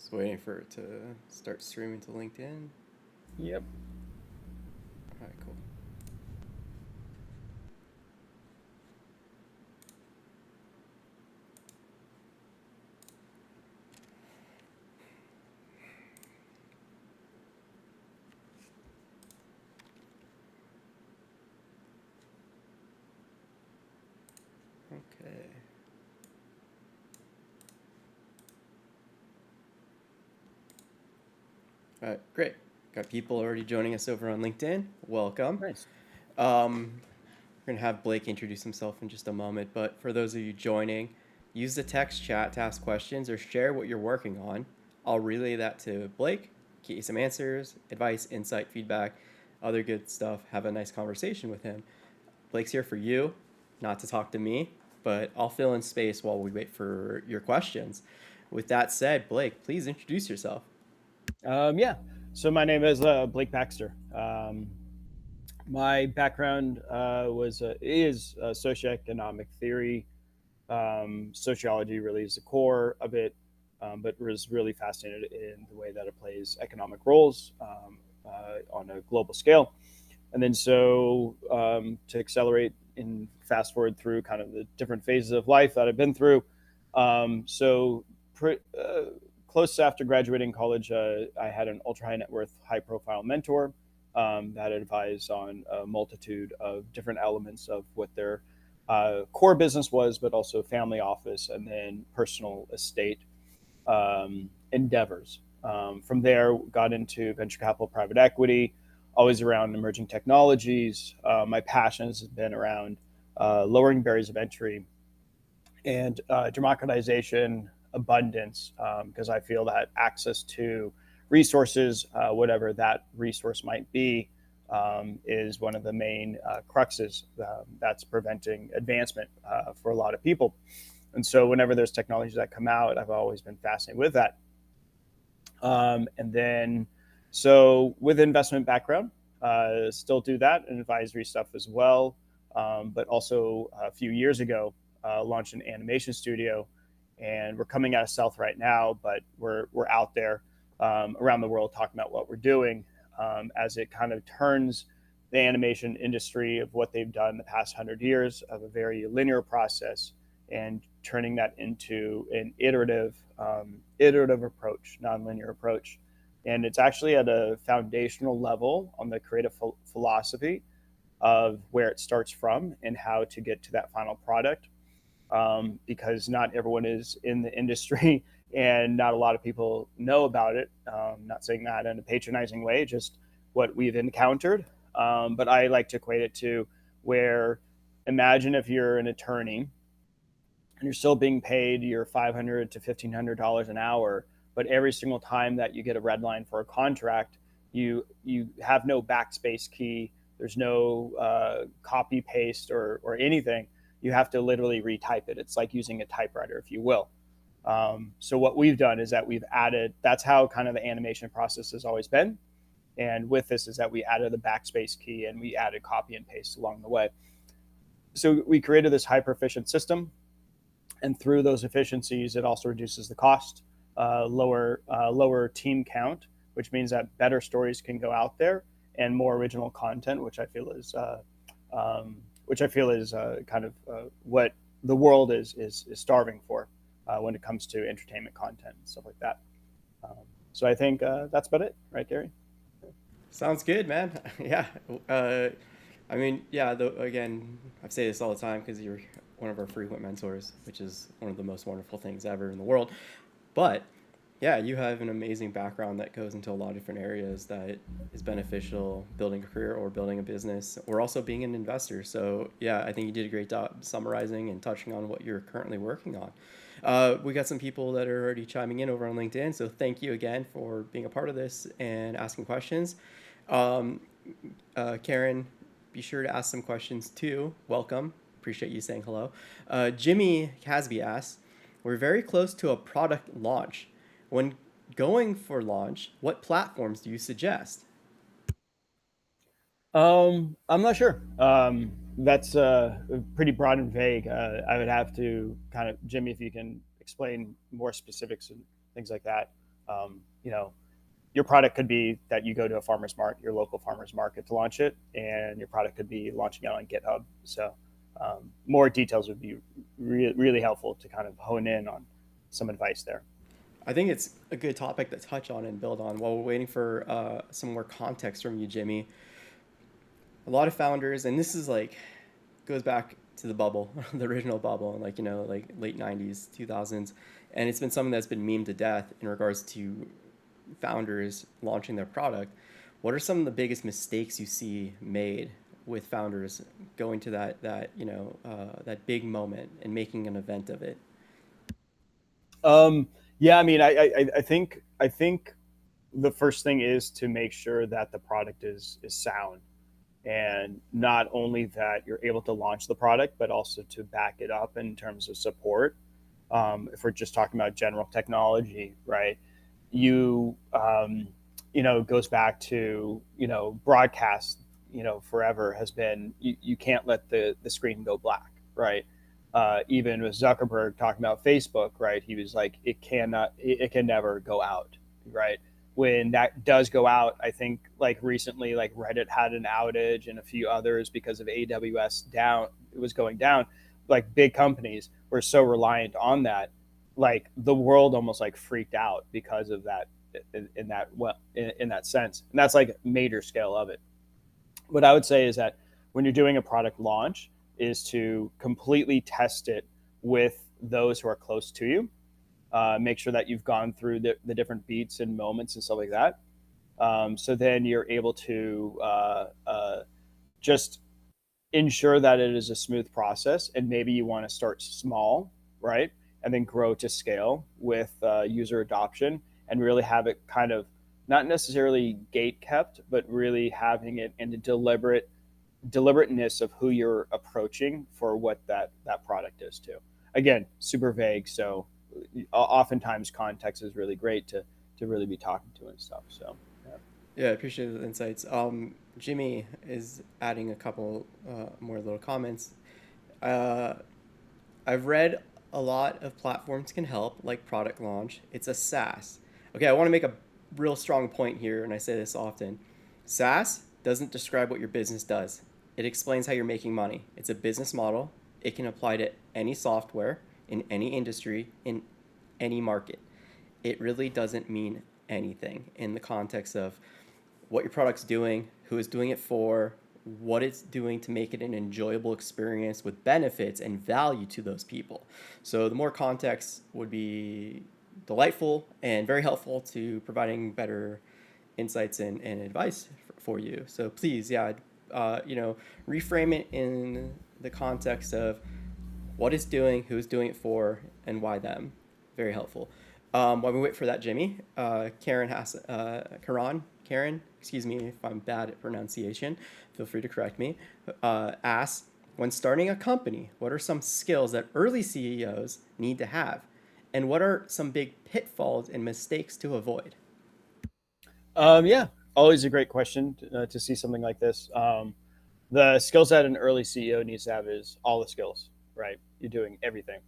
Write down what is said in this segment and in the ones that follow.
Just waiting for it to start streaming to LinkedIn. Yep. All right, cool. Okay. All right, great. Got people already joining us over on LinkedIn. Welcome. Nice. We're going to have Blake introduce himself in just a moment, but for those of you joining, use the text chat to ask questions or share what you're working on. I'll relay that to Blake, get you some answers, advice, insight, feedback, other good stuff. Have a nice conversation with him. Blake's here for you, not to talk to me, but I'll fill in space while we wait for your questions. With that said, Blake, please introduce yourself. Yeah. So my name is Blake Baxter. My background is socioeconomic theory. Sociology really is the core of it, but was really fascinated in the way that it plays economic roles on a global scale. And then to accelerate and fast forward through kind of the different phases of life that I've been through. Um, so pre- uh, Close after graduating college, I had an ultra high net worth, high profile mentor that advised on a multitude of different elements of what their core business was, but also family office and then personal estate endeavors. From there, got into venture capital, private equity, always around emerging technologies. My passion has been around lowering barriers of entry and democratization, abundance, because I feel that access to resources, whatever that resource might be, is one of the main cruxes that's preventing advancement for a lot of people. And so, whenever there's technologies that come out, I've always been fascinated with that. And then, so with investment background, still do that and advisory stuff as well. But also a few years ago, launched an animation studio, and we're coming out of stealth right now, but we're out there around the world talking about what we're doing as it kind of turns the animation industry of what they've done the past 100 years of a very linear process and turning that into an iterative approach, nonlinear approach. And it's actually at a foundational level on the creative philosophy of where it starts from and how to get to that final product. Because not everyone is in the industry and not a lot of people know about it. Not saying that in a patronizing way, just what we've encountered. But I like to equate it to where imagine if you're an attorney and you're still being paid your $500 to $1,500 an hour, but every single time that you get a red line for a contract, you have no backspace key. There's no copy paste or anything. You have to literally retype it. It's like using a typewriter, if you will. So what we've done is that we've added. That's how kind of the animation process has always been. And with this is that we added the backspace key and we added copy and paste along the way. So we created this hyper efficient system, and through those efficiencies, it also reduces the cost, lower team count, which means that better stories can go out there and more original content, which I feel is kind of what the world is starving for when it comes to entertainment content and stuff like that. Um, so I think that's about it, right, Gary? Sounds good, man. Yeah. Uh, I mean, yeah, again, I say this all the time because you're one of our frequent mentors, which is one of the most wonderful things ever in the world. But yeah, you have an amazing background that goes into a lot of different areas that is beneficial building a career or building a business or also being an investor. So yeah, I think you did a great job summarizing and touching on what you're currently working on. We got some people that are already chiming in over on LinkedIn. So thank you again for being a part of this and asking questions. Um, Karen, be sure to ask some questions too. Welcome. Appreciate you saying hello. Jimmy Casby asks, we're very close to a product launch. When going for launch, what platforms do you suggest? I'm not sure. That's pretty broad and vague. I would have to kind of, Jimmy, if you can explain more specifics and things like that. You know, your product could be that you go to a farmer's market, your local farmer's market to launch it, and your product could be launching out on GitHub. So more details would be really helpful to kind of hone in on some advice there. I think it's a good topic to touch on and build on. While we're waiting for some more context from you, Jimmy, a lot of founders, and this is like goes back to the bubble, the original bubble, like like late '90s, 2000s, and it's been something that's been memed to death in regards to founders launching their product. What are some of the biggest mistakes you see made with founders going to that big moment and making an event of it? Yeah, I mean, I think the first thing is to make sure that the product is sound, and not only that you're able to launch the product, but also to back it up in terms of support. If we're just talking about general technology, right? You goes back to broadcast. Forever has been you can't let the screen go black, right? Even with Zuckerberg talking about Facebook, right? He was like, it can never go out, right? When that does go out, I think like recently, like Reddit had an outage and a few others because of AWS down, it was going down. Like big companies were so reliant on that, like the world almost like freaked out because of that in that sense. And that's like major scale of it. What I would say is that when you're doing a product launch, is to completely test it with those who are close to you. Make sure that you've gone through the different beats and moments and stuff like that. So then you're able to just ensure that it is a smooth process. And maybe you want to start small, right? And then grow to scale with user adoption and really have it kind of not necessarily gate kept, but really having it in a deliberateness of who you're approaching for what that product is too. Again, super vague. So oftentimes context is really great to really be talking to and stuff. So yeah. Yeah, I appreciate the insights. Jimmy is adding a couple more little comments. Uh, I've read a lot of platforms can help, like product launch. It's a SaaS. Okay, I want to make a real strong point here, and I say this often. SaaS doesn't describe what your business does. It explains how you're making money. It's a business model. It can apply to any software, in any industry, in any market. It really doesn't mean anything in the context of what your product's doing, who is doing it for, what it's doing to make it an enjoyable experience with benefits and value to those people. So the more context would be delightful and very helpful to providing better insights and advice for you. So please, yeah, reframe it in the context of what it's doing, who's doing it for, and why them. Very helpful. While we wait for that, Jimmy, Karen, excuse me if I'm bad at pronunciation, feel free to correct me, asks, when starting a company, what are some skills that early CEOs need to have? And what are some big pitfalls and mistakes to avoid? Yeah, always a great question to see something like this. The skills that an early CEO needs to have is all the skills, right? You're doing everything.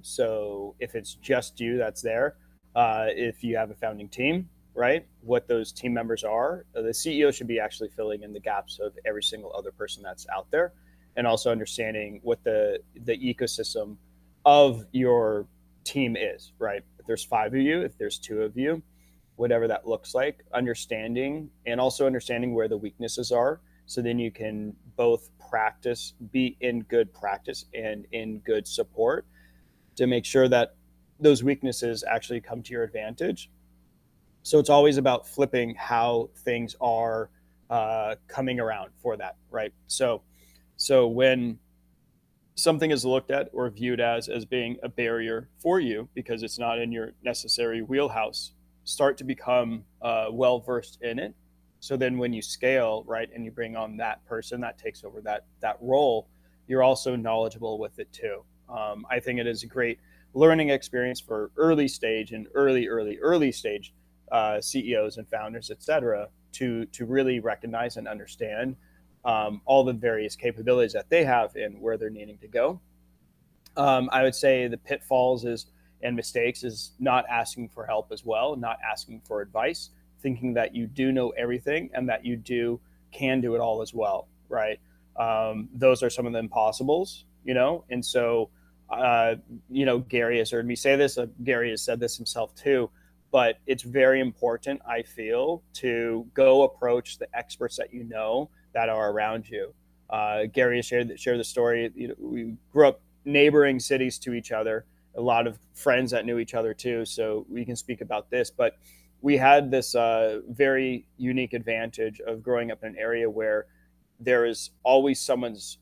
So if it's just you that's there, if you have a founding team, right, what those team members are, the CEO should be actually filling in the gaps of every single other person that's out there, and also understanding what the ecosystem of your team is, right? If there's five of you, if there's two of you, whatever that looks like, understanding and also understanding where the weaknesses are. So then you can both practice, be in good practice and in good support to make sure that those weaknesses actually come to your advantage. So it's always about flipping how things are coming around for that, right? So when something is looked at or viewed as being a barrier for you because it's not in your necessary wheelhouse, start to become well versed in it. So then when you scale, right, and you bring on that person that takes over that role, you're also knowledgeable with it too. I think it is a great learning experience for early stage and early stage CEOs and founders, et cetera, to really recognize and understand all the various capabilities that they have and where they're needing to go. I would say the pitfalls is and mistakes is not asking for help as well, not asking for advice, thinking that you do know everything and that you do can do it all as well, right? Those are some of the impossibles, and so Gary has heard me say this. Gary has said this himself too, but it's very important, I feel, to go approach the experts that that are around you. Gary has shared the story. We grew up neighboring cities to each other, a lot of friends that knew each other too, so we can speak about this. But we had this very unique advantage of growing up in an area where there is always someone's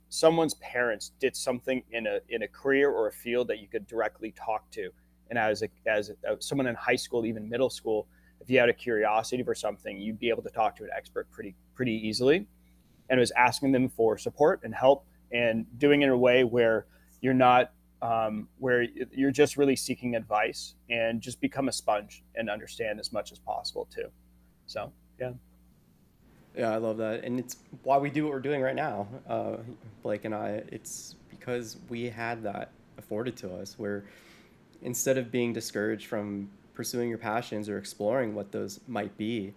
parents did something in a career or a field that you could directly talk to. And someone in high school, even middle school, if you had a curiosity for something, you'd be able to talk to an expert pretty easily. And it was asking them for support and help, and doing it in a way where you're not where you're just really seeking advice, and just become a sponge and understand as much as possible too. So yeah. Yeah, I love that, and it's why we do what we're doing right now, Blake and I. It's because we had that afforded to us, where instead of being discouraged from pursuing your passions or exploring what those might be,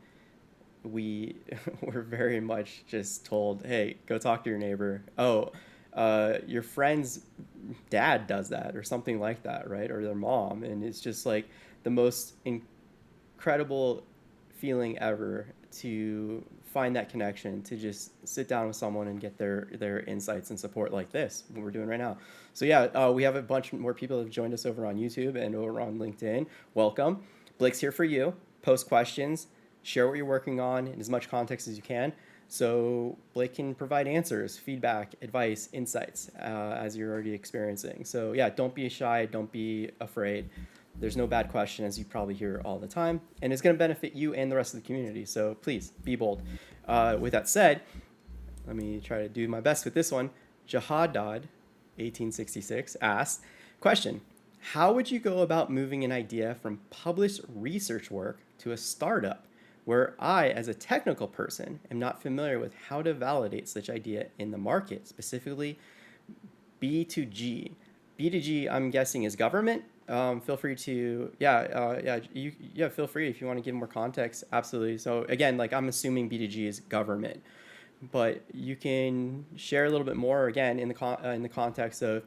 we were very much just told, "Hey, go talk to your neighbor. Oh, your friend's dad does that, or something like that, right? Or their mom." And it's just like the most incredible feeling ever to find that connection, to just sit down with someone and get their insights and support like this, what we're doing right now. So yeah, we have a bunch more people that have joined us over on YouTube and over on LinkedIn. Welcome. Blake's here for you. Post questions, share what you're working on in as much context as you can, so Blake can provide answers, feedback, advice, insights, as you're already experiencing. So yeah, don't be shy, don't be afraid. There's no bad question, as you probably hear all the time, and it's going to benefit you and the rest of the community. So please be bold. With that said, let me try to do my best with this one. Jahadad, 1866, asks, question, how would you go about moving an idea from published research work to a startup where I, as a technical person, am not familiar with how to validate such idea in the market, specifically B2G? B2G, I'm guessing, is government. Feel free to, feel free if you want to give more context. Absolutely. So again, like, I'm assuming B2G is government, but you can share a little bit more again in the context of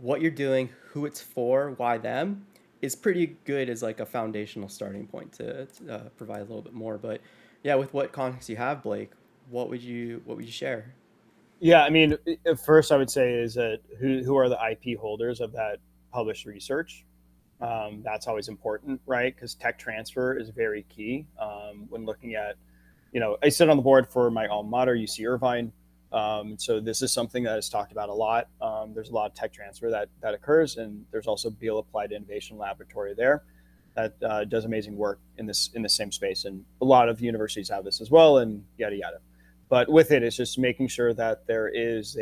what you're doing, who it's for, why them, is pretty good as like a foundational starting point to provide a little bit more. But yeah, with what context you have, Blake, what would you share? Yeah, I mean, first I would say is that who are the IP holders of that published research? That's always important, right? Because tech transfer is very key when looking at, I sit on the board for my alma mater, UC Irvine. So this is something that is talked about a lot. There's a lot of tech transfer that occurs, and there's also Beal Applied Innovation Laboratory there that does amazing work in the same space, and a lot of universities have this as well, and yada yada. But with it, it's just making sure that there is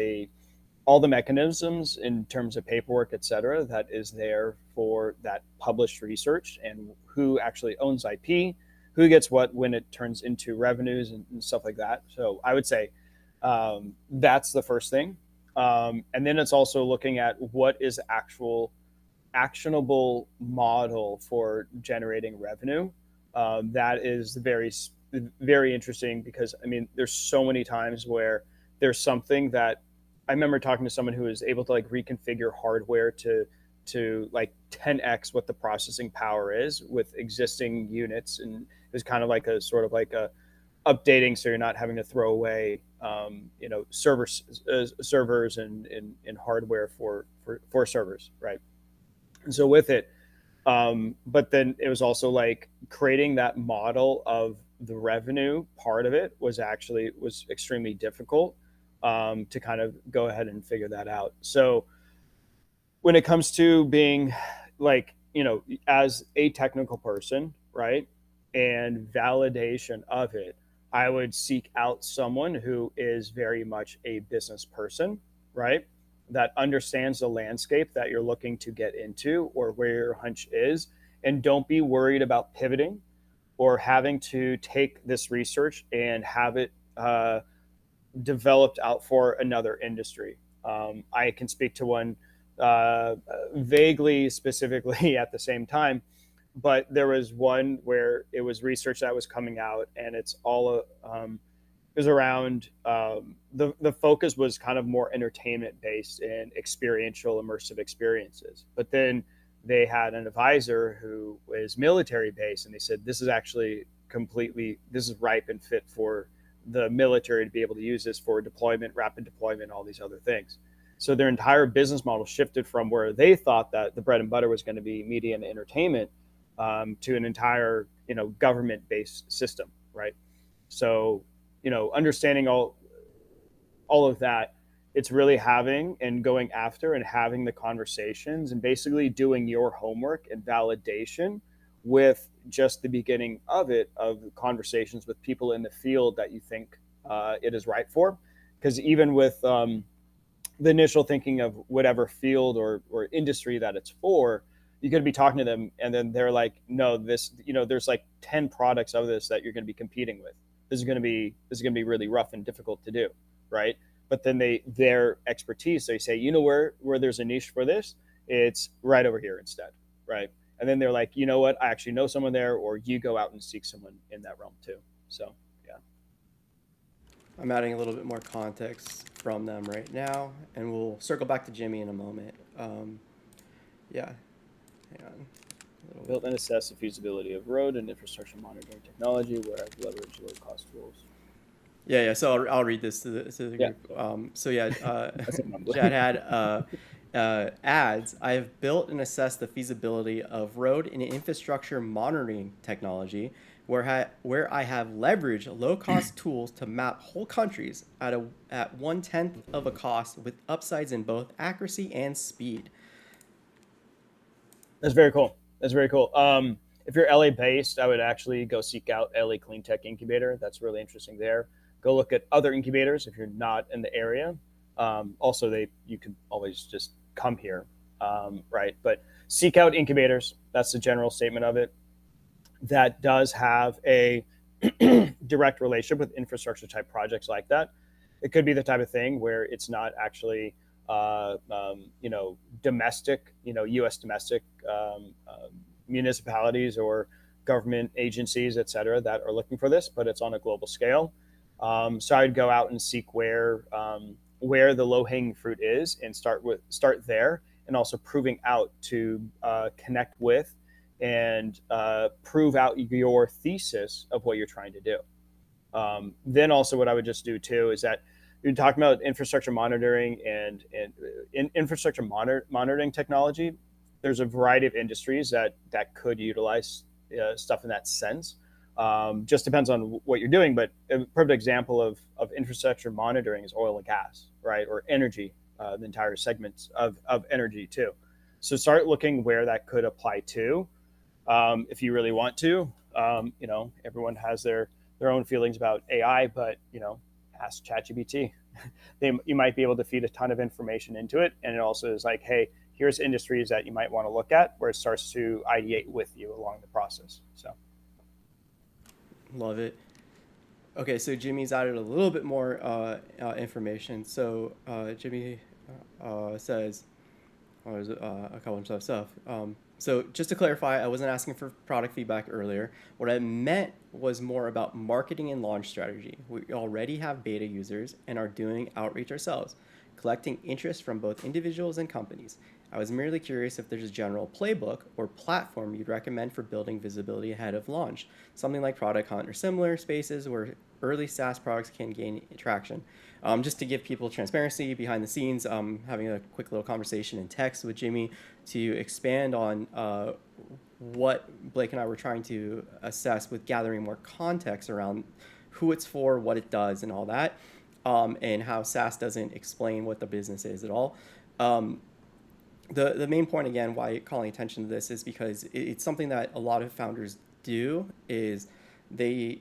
all the mechanisms in terms of paperwork, et cetera, that is there for that published research, and who actually owns IP, who gets what when it turns into revenues and stuff like that. So I would say that's the first thing. And then it's also looking at what is actual actionable model for generating revenue. That is very interesting, because I mean, there's so many times where there's something that I remember talking to someone who was able to like reconfigure hardware to like 10x what the processing power is with existing units, and it was kind of like a sort of like a updating, so you're not having to throw away servers and hardware for servers, right? And so with it, but then it was also like creating that model of the revenue part of it was extremely difficult, to kind of go ahead and figure that out. So when it comes to being like, as a technical person, right, and validation of it, I would seek out someone who is very much a business person, right, that understands the landscape that you're looking to get into or where your hunch is, and don't be worried about pivoting or having to take this research and have it developed out for another industry. I can speak to one vaguely, specifically at the same time. But there was one where it was research that was coming out, and it's all it was around the focus was kind of more entertainment based and experiential immersive experiences. But then they had an advisor who was military based, and they said this is actually completely, this is ripe and fit for the military to be able to use this for deployment, rapid deployment, all these other things. So their entire business model shifted from where they thought that the bread and butter was going to be media and entertainment, to an entire government based system, right? So understanding all of that, it's really having and going after and having the conversations and basically doing your homework and validation with just the beginning of it, of conversations with people in the field that you think it is right for. Because even with the initial thinking of whatever field or industry that it's for, you could be talking to them and then they're like, no, this, there's like 10 products of this that you're going to be competing with. This is going to be really rough and difficult to do, right? But then their expertise, they say, where there's a niche for this, it's right over here instead, right? And then they're like, you know what, I actually know someone there, or you go out and seek someone in that realm too. So yeah. I'm adding a little bit more context from them right now, and we'll circle back to Jimmy in a moment. Yeah, hang on. Built and assess the feasibility of road and infrastructure monitoring technology where I've leveraged low cost tools. Yeah. So I'll read this to the Yeah. group. Jad had adds, I have built and assessed the feasibility of road and infrastructure monitoring technology where I have leveraged low-cost tools to map whole countries at 1/10 of a cost with upsides in both accuracy and speed. That's very cool. That's very cool. If you're LA based, I would actually go seek out LA Clean Tech Incubator. That's really interesting there. Go look at other incubators if you're not in the area. Also, you can always just come here, right? But seek out incubators. That's the general statement of it. That does have a direct relationship with infrastructure type projects like that. It could be the type of thing where it's not actually domestic, U.S. domestic municipalities or government agencies, et cetera, that are looking for this, but it's on a global scale. So I'd go out and seek where the low hanging fruit is and start there, and also proving out to connect with and prove out your thesis of what you're trying to do. Then also what I would just do too is that you're talking about infrastructure monitoring and in infrastructure monitoring technology. There's a variety of industries that could utilize stuff in that sense. Just depends on what you're doing, but a perfect example of infrastructure monitoring is oil and gas, right? Or energy, the entire segments of energy too. So start looking where that could apply to, if you really want to. Everyone has their own feelings about AI, but ask ChatGPT. You might be able to feed a ton of information into it, and it also is like, hey, here's industries that you might want to look at, where it starts to ideate with you along the process. So, Love it. Okay, so Jimmy's added a little bit more information. So Jimmy says, there's a couple of stuff. So just to clarify, I wasn't asking for product feedback earlier. What I meant was more about marketing and launch strategy. We already have beta users and are doing outreach ourselves, collecting interest from both individuals and companies. I was merely curious if there's a general playbook or platform you'd recommend for building visibility ahead of launch, something like Product Hunt or similar spaces where early SaaS products can gain traction. Just to give people transparency behind the scenes, having a quick little conversation in text with Jimmy to expand on what Blake and I were trying to assess with gathering more context around who it's for, what it does, and all that, and how SaaS doesn't explain what the business is at all. The main point, again, why calling attention to this is because it's something that a lot of founders do, is they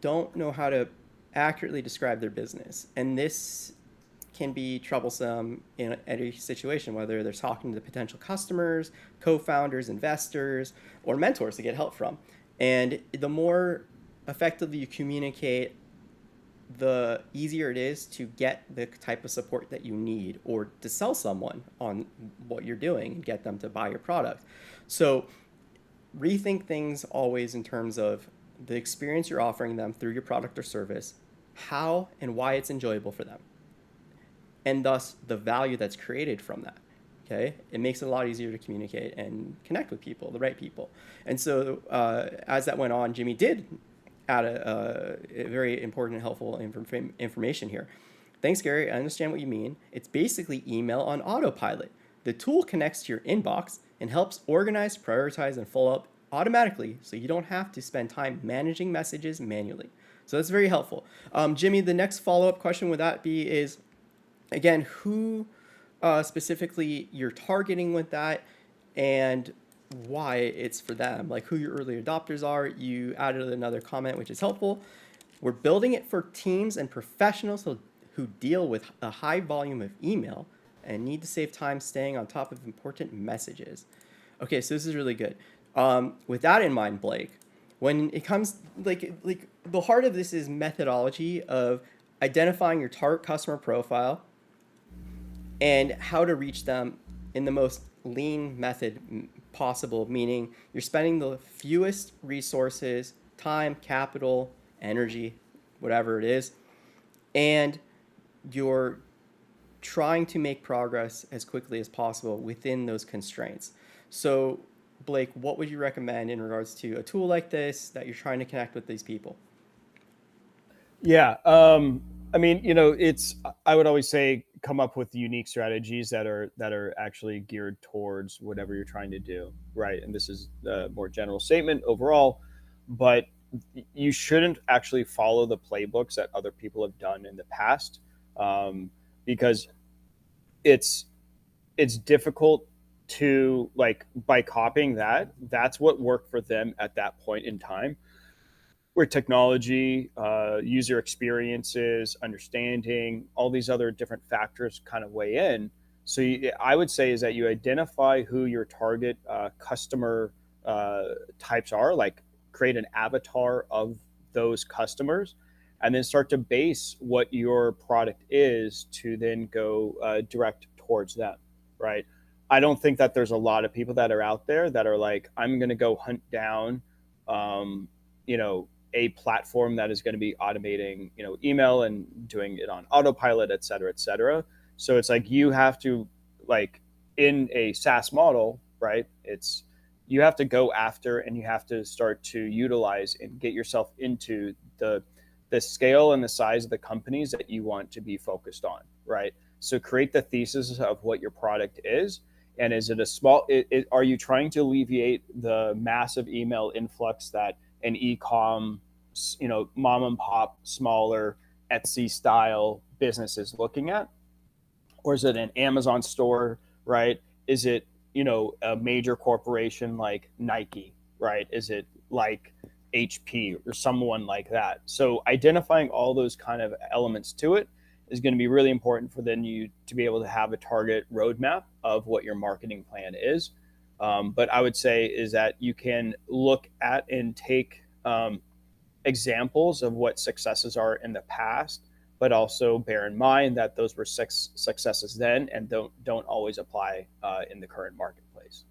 don't know how to accurately describe their business. And this can be troublesome in any situation, whether they're talking to potential customers, co-founders, investors, or mentors to get help from. And the more effectively you communicate the easier it is to get the type of support that you need or to sell someone on what you're doing and get them to buy your product. So rethink things always in terms of the experience you're offering them through your product or service, how and why it's enjoyable for them, and thus the value that's created from that. Okay, it makes it a lot easier to communicate and connect with people, the right people. And so as that went on, Jimmy did add a very important and helpful information here. Thanks, Gary. I understand what you mean. It's basically email on autopilot. The tool connects to your inbox and helps organize, prioritize, and follow up automatically so you don't have to spend time managing messages manually. So that's very helpful. Jimmy, the next follow up question would that be is, again, who specifically you're targeting with that and why it's for them, like who your early adopters are. You added another comment, which is helpful. We're building it for teams and professionals who deal with a high volume of email and need to save time staying on top of important messages. Okay, so this is really good. With that in mind, Blake, when it comes like the heart of this is methodology of identifying your target customer profile and how to reach them in the most lean method possible, meaning you're spending the fewest resources, time, capital, energy, whatever it is, and you're trying to make progress as quickly as possible within those constraints. So, Blake, what would you recommend in regards to a tool like this that you're trying to connect with these people? Yeah. I mean, it's, I would always say come up with unique strategies that are actually geared towards whatever you're trying to do, right? And this is a more general statement overall, but you shouldn't actually follow the playbooks that other people have done in the past, because it's it's difficult to, like, by copying that's what worked for them at that point in time, where technology, user experiences, understanding, all these other different factors kind of weigh in. So I would say is that you identify who your target customer types are, like create an avatar of those customers, and then start to base what your product is to then go direct towards them, right? I don't think that there's a lot of people that are out there that are like, I'm going to go hunt down, um, you know, a platform that is going to be automating, email and doing it on autopilot, et cetera, et cetera. So it's like you have to, like, in a SaaS model, right? It's you have to go after and you have to start to utilize and get yourself into the scale and the size of the companies that you want to be focused on, right? So create the thesis of what your product is. And is it a small, are you trying to alleviate the massive email influx that an e-com, mom and pop, smaller Etsy style business is looking at? Or is it an Amazon store, right? Is it, a major corporation like Nike, right? Is it like HP or someone like that? So identifying all those kind of elements to it is going to be really important for then you to be able to have a target roadmap of what your marketing plan is. But I would say is that you can look at and take examples of what successes are in the past, but also bear in mind that those were successes then and don't always apply in the current marketplace.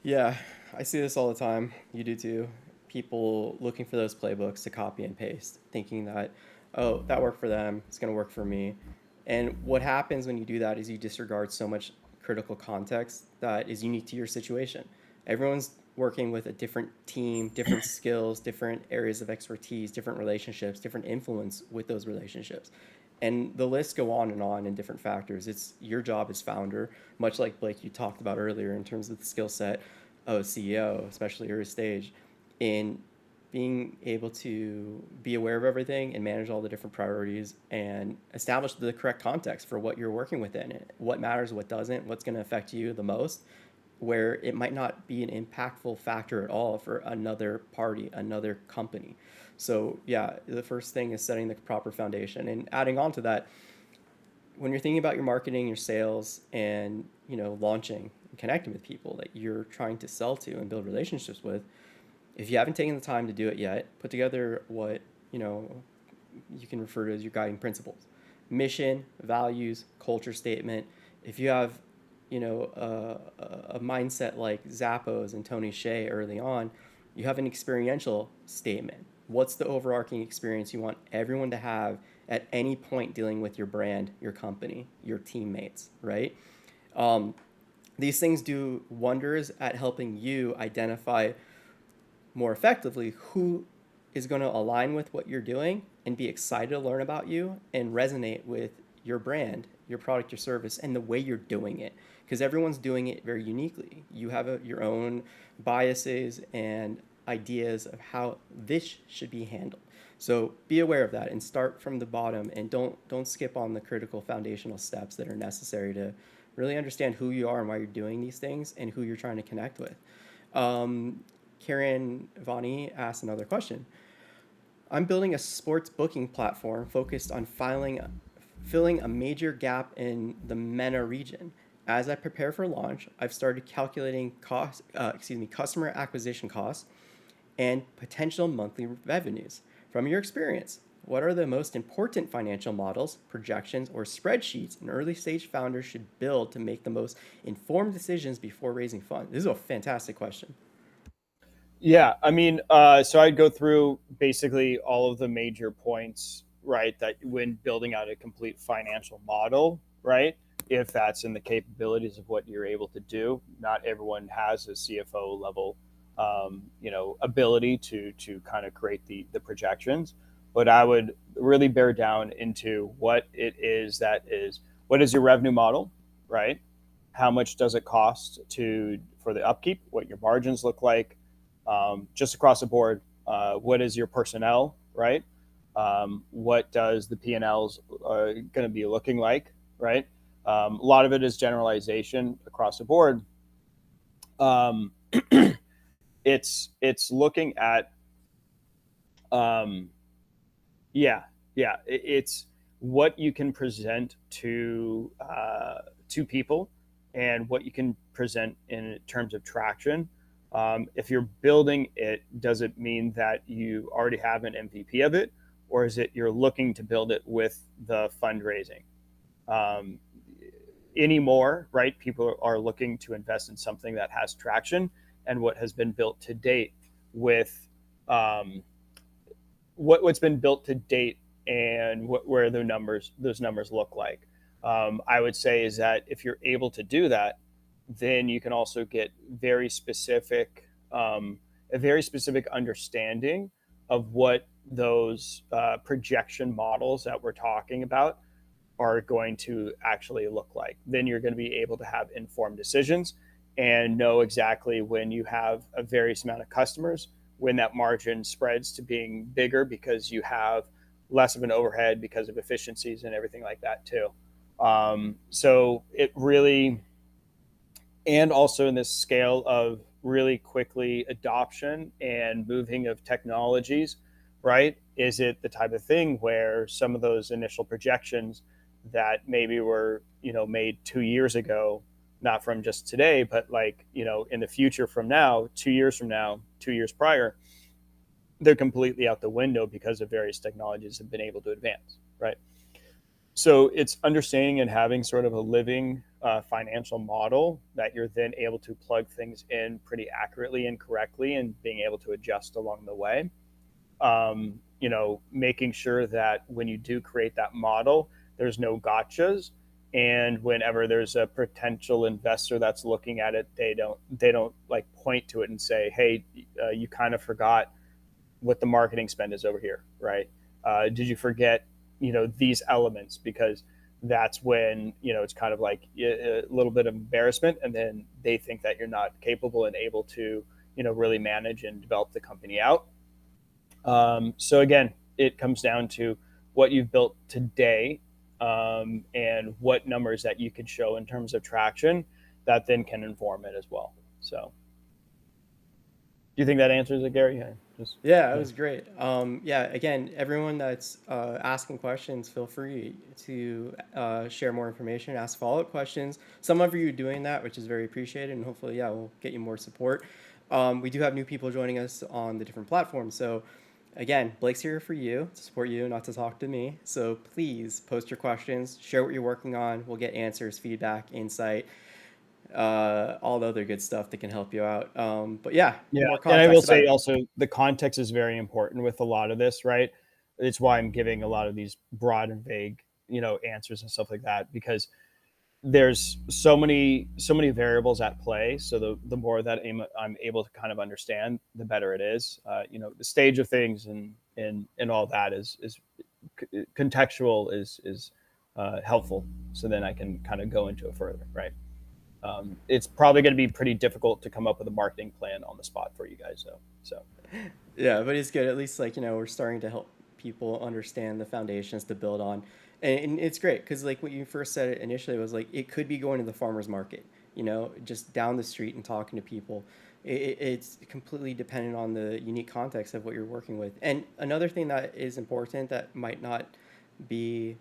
Yeah, I see this all the time. You do too. People looking for those playbooks to copy and paste, thinking that, oh, that worked for them, it's going to work for me. And what happens when you do that is you disregard so much critical context that is unique to your situation. Everyone's working with a different team, different skills, different areas of expertise, different relationships, different influence with those relationships. And the lists go on in different factors. It's your job as founder, much like Blake you talked about earlier in terms of the skill set of a CEO, especially early stage, in being able to be aware of everything and manage all the different priorities and establish the correct context for what you're working within, what matters, what doesn't, what's going to affect you the most, where it might not be an impactful factor at all for another party, another company. So yeah, the first thing is setting the proper foundation and adding on to that. When you're thinking about your marketing, your sales, and launching and connecting with people that you're trying to sell to and build relationships with, if you haven't taken the time to do it yet, put together what you can refer to as your guiding principles: mission, values, culture statement. If you have, a mindset like Zappos and Tony Hsieh early on, you have an experiential statement. What's the overarching experience you want everyone to have at any point dealing with your brand, your company, your teammates, right? Um, these things do wonders at helping you identify more effectively who is going to align with what you're doing and be excited to learn about you and resonate with your brand, your product, your service, and the way you're doing it. Because everyone's doing it very uniquely. You have your own biases and ideas of how this should be handled. So be aware of that and start from the bottom, and don't skip on the critical foundational steps that are necessary to really understand who you are and why you're doing these things and who you're trying to connect with. Um, Karen Vani asked another question. I'm building a sports booking platform focused on filling a major gap in the MENA region. As I prepare for launch, I've started calculating customer acquisition costs and potential monthly revenues. From your experience, what are the most important financial models, projections, or spreadsheets an early stage founder should build to make the most informed decisions before raising funds? This is a fantastic question. Yeah, I mean, so I'd go through basically all of the major points, right? That when building out a complete financial model, right? If that's in the capabilities of what you're able to do, not everyone has a CFO level, ability to kind of create the projections. But I would really bear down into what it is that is what is your revenue model, right? How much does it cost to for the upkeep? What your margins look like, just across the board. What is your personnel, right? What does the P&Ls going to be looking like, right? A lot of it is generalization across the board. Um, it's looking at um, yeah, yeah. It's what you can present to people and what you can present in terms of traction. If you're building it, does it mean that you already have an MVP of it, or is it you're looking to build it with the fundraising? Um, Anymore, right? People are looking to invest in something that has traction, and what has been built to date with um, what's been built to date and where those numbers look like. I would say is that if you're able to do that, then you can also get a very specific understanding of what those projection models that we're talking about are going to actually look like. Then you're going to be able to have informed decisions and know exactly when you have a various amount of customers, when that margin spreads to being bigger because you have less of an overhead because of efficiencies and everything like that too. So it really, and also in this scale of really quickly adoption and moving of technologies, right? Is it the type of thing where some of those initial projections that maybe were, made 2 years ago, not from just today, but like, in the future from now, 2 years from now, 2 years prior, they're completely out the window because of various technologies have been able to advance, right? So it's understanding and having sort of a living financial model that you're then able to plug things in pretty accurately and correctly and being able to adjust along the way. Making sure that when you do create that model, there's no gotchas. And whenever there's a potential investor that's looking at it, they don't like point to it and say, "Hey, you kind of forgot what the marketing spend is over here, right? Did you forget, these elements?" Because that's when it's kind of like a little bit of embarrassment, and then they think that you're not capable and able to really manage and develop the company out. So again, it comes down to what you've built today, and what numbers that you can show in terms of traction that then can inform it as well. So, do you think that answers it, Gary? Yeah, just Yeah, it yeah. was great. Yeah, again, everyone that's asking questions, feel free to share more information, ask follow up questions. Some of you are doing that, which is very appreciated, and hopefully, yeah, we'll get you more support. We do have new people joining us on the different platforms. So again, Blake's here for you, to support you, not to talk to me. So please post your questions, share what you're working on. We'll get answers, feedback, insight, all the other good stuff that can help you out. But yeah, Yeah, more and I will context, the say better. also the context is very important with a lot of this, right? It's why I'm giving a lot of these broad and vague, answers and stuff like that, because there's so many variables at play. So the more that I'm able to kind of understand, the better it is. The stage of things and all that is contextual is helpful. So then I can kind of go into it further, right? It's probably going to be pretty difficult to come up with a marketing plan on the spot for you guys, though. So Yeah, but it's good. At least, like, we're starting to help people understand the foundations to build on. And it's great because, like, what you first said initially was like it could be going to the farmer's market, just down the street and talking to people. It's completely dependent on the unique context of what you're working with. And another thing that is important that might not be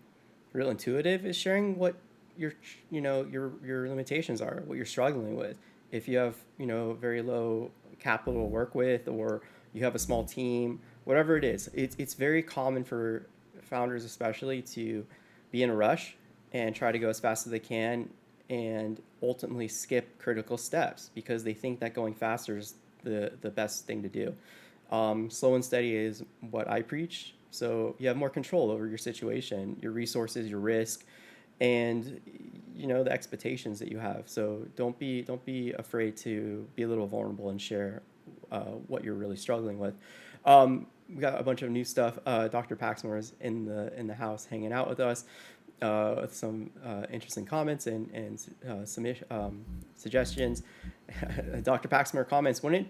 real intuitive is sharing what your your limitations are, what you're struggling with. If you have very low capital to work with, or you have a small team, whatever it is, it's very common for founders especially to be in a rush and try to go as fast as they can and ultimately skip critical steps because they think that going faster is the best thing to do. Slow and steady is what I preach. So you have more control over your situation, your resources, your risk, and the expectations that you have. So don't be afraid to be a little vulnerable and share what you're really struggling with. We got a bunch of new stuff. Dr. Paxmore is in the house hanging out with us with some interesting comments and some suggestions. Dr. Paxmore comments, wouldn't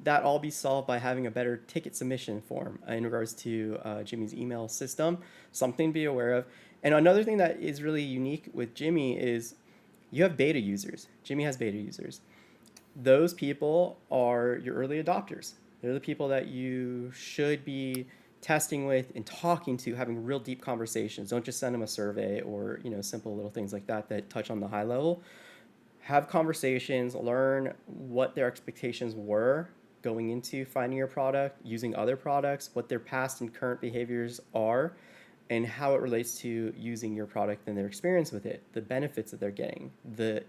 that all be solved by having a better ticket submission form in regards to Jimmy's email system? Something to be aware of. And another thing that is really unique with Jimmy is you have beta users. Jimmy has beta users. Those people are your early adopters. They're the people that you should be testing with and talking to, having real deep conversations. Don't just send them a survey or simple little things like that that touch on the high level. Have conversations, learn what their expectations were going into finding your product, using other products, what their past and current behaviors are, and how it relates to using your product and their experience with it, the benefits that they're getting, the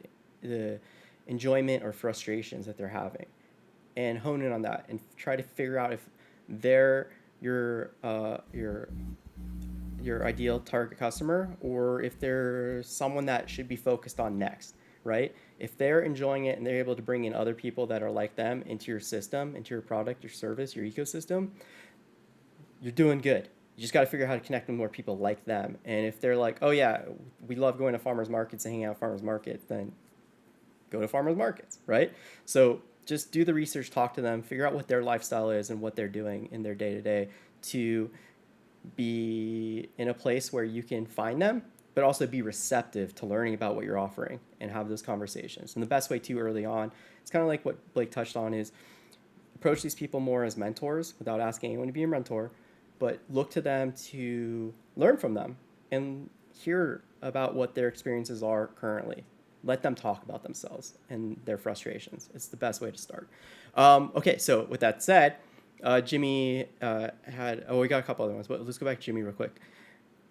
enjoyment or frustrations that they're having, and hone in on that and try to figure out if they're your ideal target customer or if they're someone that should be focused on next, right? If they're enjoying it and they're able to bring in other people that are like them into your system, into your product, your service, your ecosystem, you're doing good. You just got to figure out how to connect with more people like them. And if they're like, oh yeah, we love going to farmers markets and hanging out at farmers markets, then go to farmers markets, right? So just do the research, talk to them, figure out what their lifestyle is and what they're doing in their day to day to be in a place where you can find them, but also be receptive to learning about what you're offering and have those conversations. And the best way too early on, it's kind of like what Blake touched on, is approach these people more as mentors without asking anyone to be your mentor, but look to them to learn from them and hear about what their experiences are currently. Let them talk about themselves and their frustrations. It's the best way to start. Okay, so with that said, Jimmy we got a couple other ones, but let's go back to Jimmy real quick.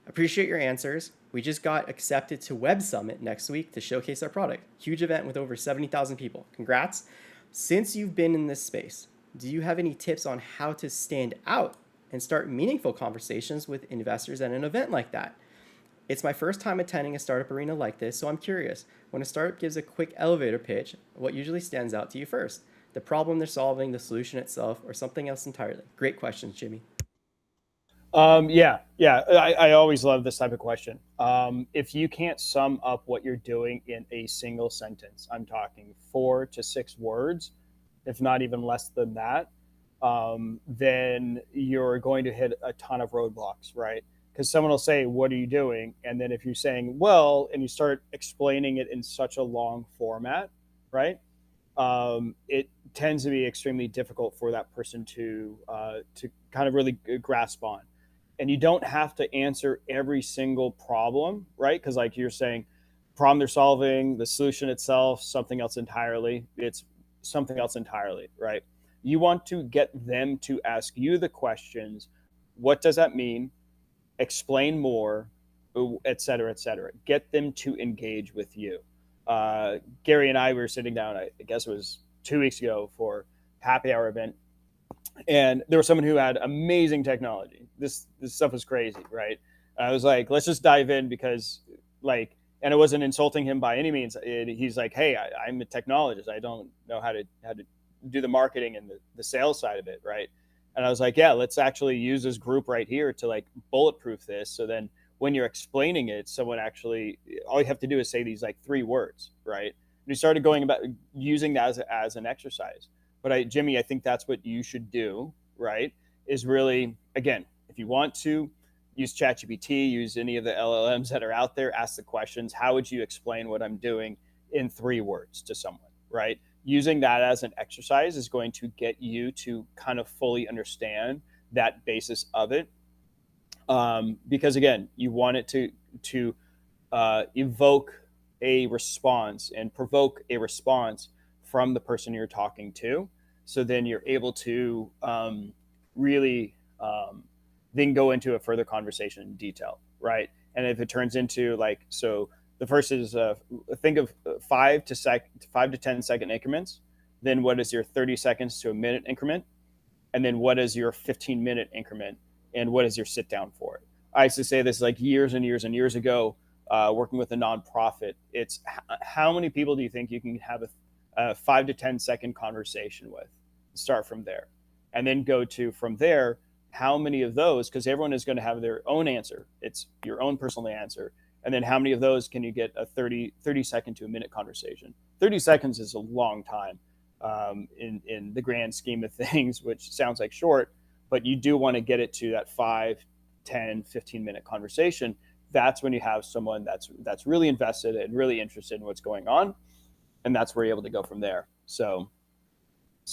Appreciate your answers. We just got accepted to Web Summit next week to showcase our product. Huge event with over 70,000 people. Congrats. Since you've been in this space, do you have any tips on how to stand out and start meaningful conversations with investors at an event like that? It's my first time attending a startup arena like this, so I'm curious. When a startup gives a quick elevator pitch, what usually stands out to you first? The problem they're solving, the solution itself, or something else entirely? Great questions, Jimmy. Yeah. I always love this type of question. If you can't sum up what you're doing in a single sentence, I'm talking 4 to 6 words, if not even less than that, then you're going to hit a ton of roadblocks, right? Because someone will say, "What are you doing?" And then if you're saying, "Well," and you start explaining it in such a long format, right? It tends to be extremely difficult for that person to kind of really grasp on. And you don't have to answer every single problem, right? Because like you're saying, problem they're solving, the solution itself, something else entirely. It's something else entirely, right? You want to get them to ask you the questions. What does that mean? Explain more, et cetera, et cetera. Get them to engage with you. Gary and I were sitting down, I guess it was 2 weeks ago, for happy hour event, and there was someone who had amazing technology. This stuff was crazy, right? I was like, let's just dive in because, like, and it wasn't insulting him by any means. He's like, hey, I'm a technologist. I don't know how to do the marketing and the sales side of it, right? And I was like, yeah, let's actually use this group right here to like bulletproof this. So then when you're explaining it, someone actually, all you have to do is say these like 3 words, right? And we started going about using that as an exercise. But Jimmy, I think that's what you should do, right? Is really, again, if you want to use ChatGPT, use any of the LLMs that are out there, ask the questions. How would you explain what I'm doing in 3 words to someone, right? Using that as an exercise is going to get you to kind of fully understand that basis of it. Because again, you want it to evoke a response and provoke a response from the person you're talking to. So then you're able to really then go into a further conversation in detail, right? And if it turns into like, so the first is think of 5 to 10 second increments. Then what is your 30 seconds to a minute increment? And then what is your 15-minute increment? And what is your sit down for it? I used to say this like years and years and years ago, working with a nonprofit. It's how many people do you think you can have a 5 to 10 second conversation with? Start from there, and then go to from there. How many of those? Because everyone is going to have their own answer. It's your own personal answer. And then how many of those can you get a 30 second to a minute conversation? 30 seconds is a long time in the grand scheme of things, which sounds like short, but you do want to get it to that 5, 10, 15-minute conversation. That's when you have someone that's really invested and really interested in what's going on, and that's where you're able to go from there. So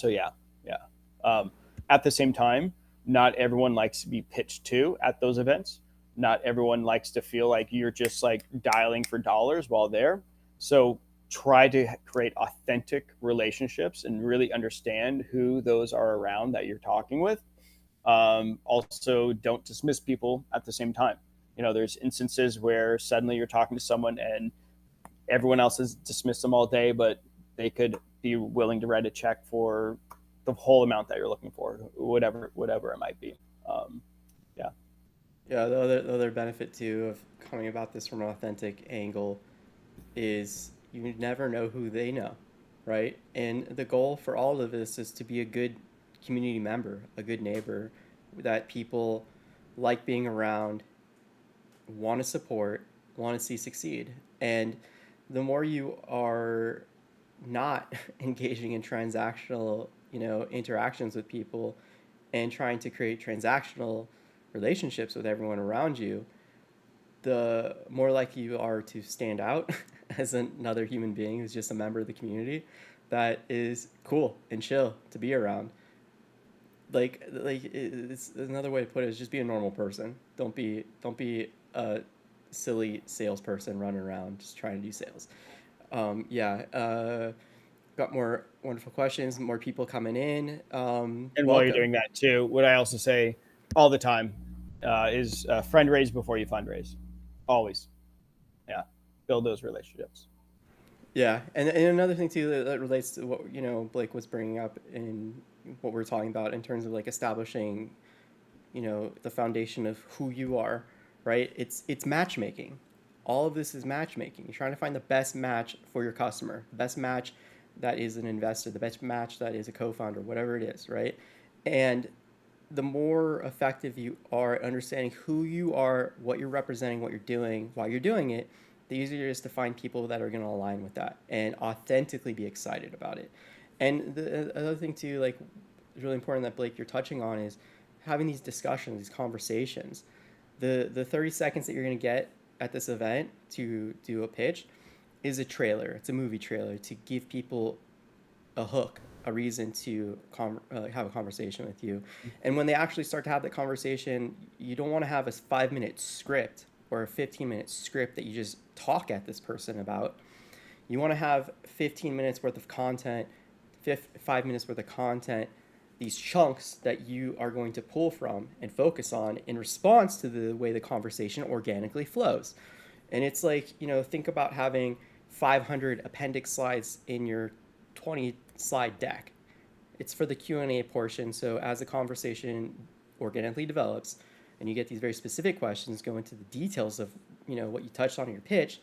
yeah, yeah. At the same time, not everyone likes to be pitched to at those events. Not everyone likes to feel like you're just like dialing for dollars while there. So try to create authentic relationships and really understand who those are around that you're talking with. Also, don't dismiss people at the same time. There's instances where suddenly you're talking to someone and everyone else has dismissed them all day, but they could be willing to write a check for the whole amount that you're looking for, whatever it might be. Yeah. Yeah, the other benefit too of coming about this from an authentic angle is you never know who they know, right? And the goal for all of this is to be a good community member, a good neighbor that people like being around, want to support, want to see succeed. And the more you are not engaging in transactional, interactions with people and trying to create transactional relationships with everyone around you, the more likely you are to stand out as another human being who's just a member of the community that is cool and chill to be around. It's another way to put it is just be a normal person. Don't be a silly salesperson running around just trying to do sales. Yeah. Got more wonderful questions, more people coming in. And while you're Welcome. doing that too, what I also say all the time is friend raise before you fundraise. Always. Yeah. Build those relationships. Yeah, and another thing too that relates to what Blake was bringing up in what we're talking about in terms of like establishing, the foundation of who you are, right? It's matchmaking. All of this is matchmaking. You're trying to find the best match for your customer, the best match that is an investor, the best match that is a co-founder, whatever it is, right? And the more effective you are at understanding who you are, what you're representing, what you're doing, why you're doing it, the easier it is to find people that are going to align with that and authentically be excited about it. And the other thing too, like, is really important that Blake you're touching on is having these discussions, these conversations. The 30 seconds that you're going to get at this event to do a pitch is a trailer. It's a movie trailer to give people a hook, a reason to have a conversation with you. And when they actually start to have that conversation, you don't want to have a 5 minute script or a 15-minute script that you just talk at this person about. You want to have 15 minutes worth of content, 5 minutes worth of content these chunks that you are going to pull from and focus on in response to the way the conversation organically flows. And it's like, think about having 500 appendix slides in your 20 slide deck. It's for the Q&A portion, so as the conversation organically develops and you get these very specific questions, go into the details of, what you touched on in your pitch,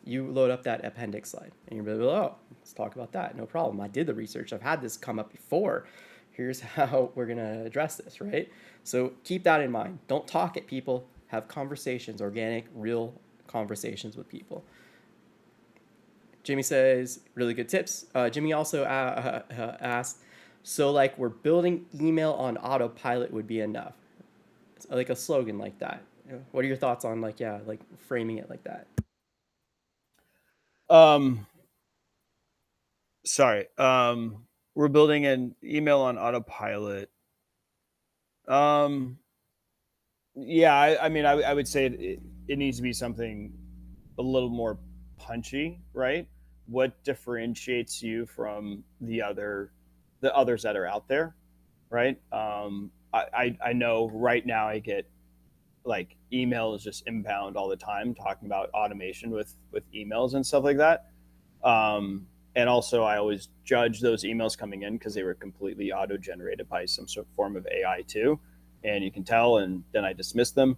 you load up that appendix slide and you're like, oh, let's talk about that. No problem. I did the research. I've had this come up before. Here's how we're going to address this, right? So keep that in mind. Don't talk at people. Have conversations, organic, real conversations with people. Jimmy says, really good tips. Jimmy also asked, so like we're building email on autopilot would be enough. It's like a slogan like that. What are your thoughts on like framing it like that? Um, sorry. We're building an email on autopilot. Um, yeah, I mean, I would say it needs to be something a little more punchy, right? What differentiates you from the others that are out there, right? I know right now I get like emails just inbound all the time talking about automation with emails and stuff like that. Um, and also, I always judge those emails coming in because they were completely auto generated by some sort of form of AI too, and you can tell. And then I dismiss them.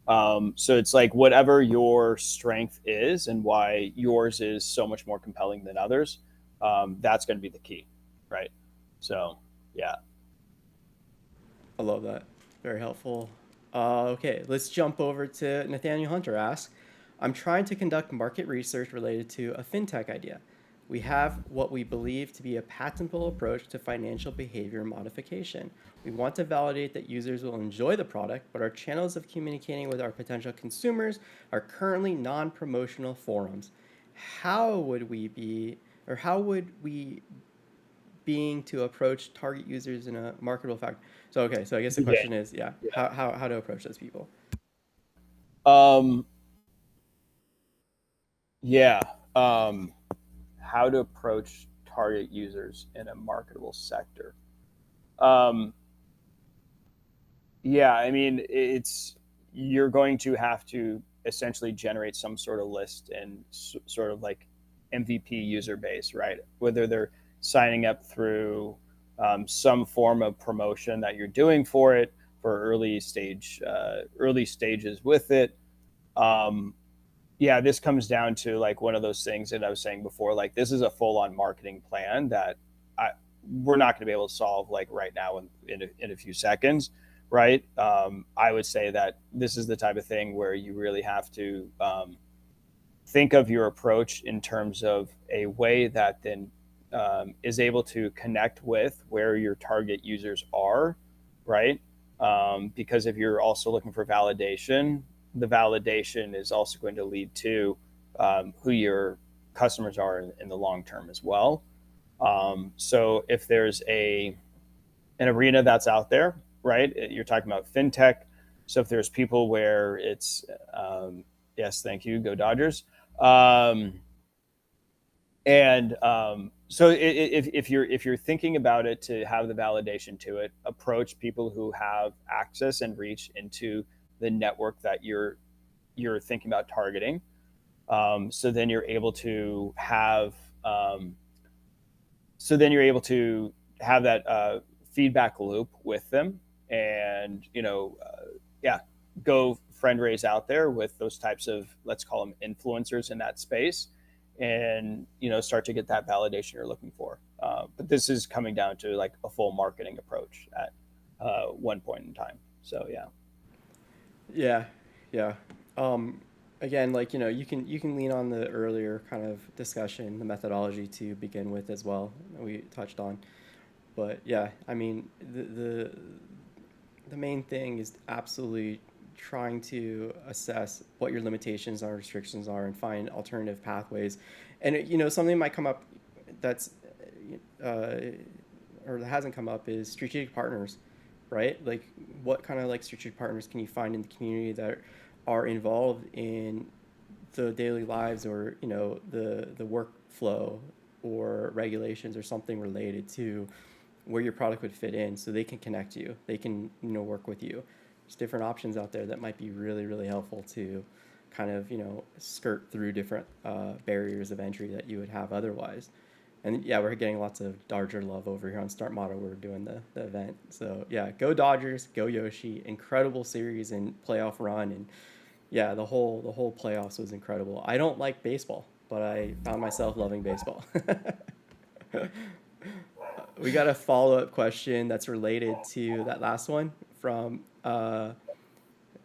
So it's like whatever your strength is and why yours is so much more compelling than others. That's going to be the key, right? So yeah. I love that. Very helpful. Okay, let's jump over to Nathaniel Hunter asks, I'm trying to conduct market research related to a fintech idea. We have what we believe to be a patentable approach to financial behavior modification. We want to validate that users will enjoy the product, but our channels of communicating with our potential consumers are currently non promotional forums. How would we be, or how would we being to approach target users in a marketable factor? So, okay, so I guess the Yeah. question is, yeah, Yeah. how to approach those people? Um, yeah. How to approach target users in a marketable sector. Um, yeah, I mean, it's you're going to have to essentially generate some sort of list and sort of like MVP user base, right? Whether they're signing up through some form of promotion that you're doing for it for early stages with it. Um, yeah, this comes down to like one of those things that I was saying before. Like this is a full on marketing plan that I, we're not going to be able to solve like right now in a few seconds, right? I would say that this is the type of thing where you really have to think of your approach in terms of a way that then is able to connect with where your target users are, right? Because if you're also looking for validation, the validation is also going to lead to who your customers are in the long term as well. So if there's an arena that's out there, right? You're talking about fintech. So if there's people where it's yes, thank you, go Dodgers. Um, and so if you're thinking about it to have the validation to it, approach people who have access and reach into the network that you're thinking about targeting. So then you're able to have um, so then you're able to have that feedback loop with them, and yeah, go friend raise out there with those types of, let's call them influencers in that space, and start to get that validation you're looking for. But this is coming down to like a full marketing approach at one point in time. So yeah. Yeah, yeah. Um, Again, like you can lean on the earlier kind of discussion, the methodology to begin with as well that we touched on. But yeah, I mean the main thing is absolutely trying to assess what your limitations or restrictions are and find alternative pathways. And something might come up that's uh, or that hasn't come up is strategic partners, right? Like what kind of like strategic partners can you find in the community that are involved in the daily lives or the workflow or regulations or something related to where your product would fit in, so they can connect you. They can, work with you. There's different options out there that might be really, really helpful to kind of, skirt through different barriers of entry that you would have otherwise. And yeah, we're getting lots of Dodger love over here on Start Motto. We're doing the event. So yeah, go Dodgers, go Yoshi. Incredible series and playoff run. And yeah, the whole playoffs was incredible. I don't like baseball, but I found myself loving baseball. We got a follow up question that's related to that last one from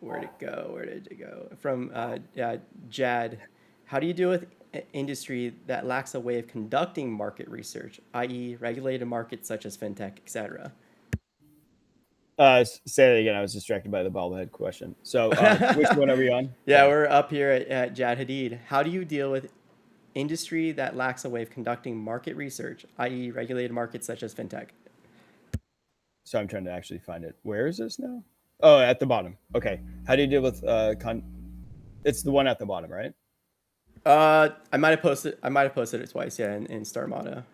where'd it go? Where did it go? From yeah, Jad. How do you deal with industry that lacks a way of conducting market research, i.e., regulated markets such as fintech, etc.? Say that again. I was distracted by the bobblehead question. So, which one are we on? Yeah, Yeah. we're up here at Jad Hadid. How do you deal with industry that lacks a way of conducting market research, i.e., regulated markets such as fintech? So I'm trying to actually find it. Where is this now? Oh, at the bottom. Okay. How do you deal with It's the one at the bottom, right? I might have posted. I might have posted it twice. Yeah, in Star Motto.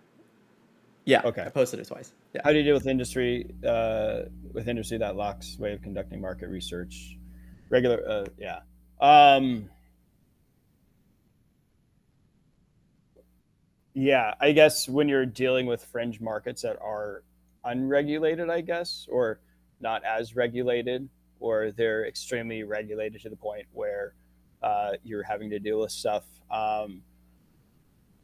Yeah, Okay. I posted it twice. Yeah. How do you deal with industry that lacks way of conducting market research? Regular, yeah. Um, yeah, I guess when you're dealing with fringe markets that are unregulated, I guess, or not as regulated, or they're extremely regulated to the point where you're having to deal with stuff.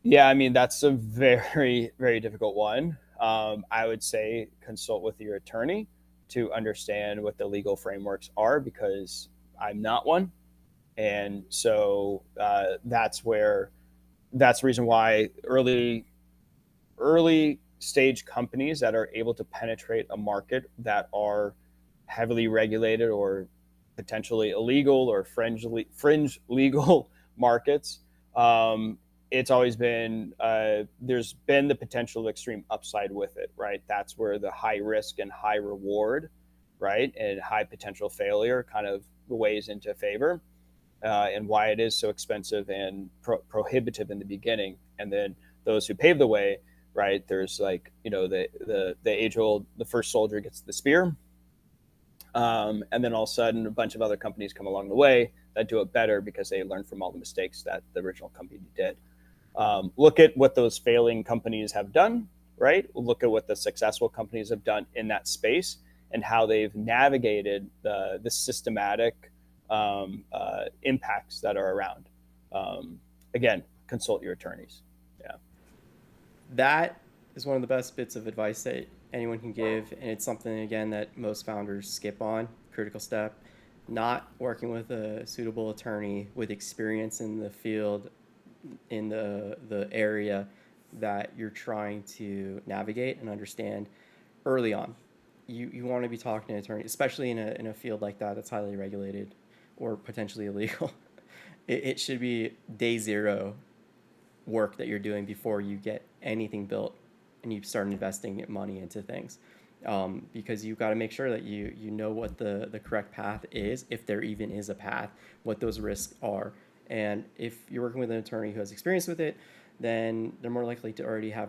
Yeah, I mean, that's a very, very difficult one. I would say consult with your attorney to understand what the legal frameworks are because I'm not one. And so that's the reason why early stage companies that are able to penetrate a market that are heavily regulated or potentially illegal or fringe legal markets, it's always been there's been the potential extreme upside with it, right? That's where the high risk and high reward, right, and high potential failure kind of weighs into favor, and why it is so expensive and prohibitive in the beginning. And then those who pave the way, right? There's like the age old, the first soldier gets the spear, and then all of a sudden a bunch of other companies come along the way that do it better because they learned from all the mistakes that the original company did. Look at what those failing companies have done, right? Look at what the successful companies have done in that space and how they've navigated the systematic impacts that are around. Again, consult your attorneys. Yeah. That is one of the best bits of advice that anyone can give, and it's something again that most founders skip on. Critical step: not working with a suitable attorney with experience in the field, in the area that you're trying to navigate and understand early on. You want to be talking to an attorney, especially in a field like that that's highly regulated or potentially illegal. It should be day zero work that you're doing before you get anything built and you start investing money into things, because you've got to make sure that you know what the correct path is, if there even is a path, what those risks are. And if you're working with an attorney who has experience with it, then they're more likely to already have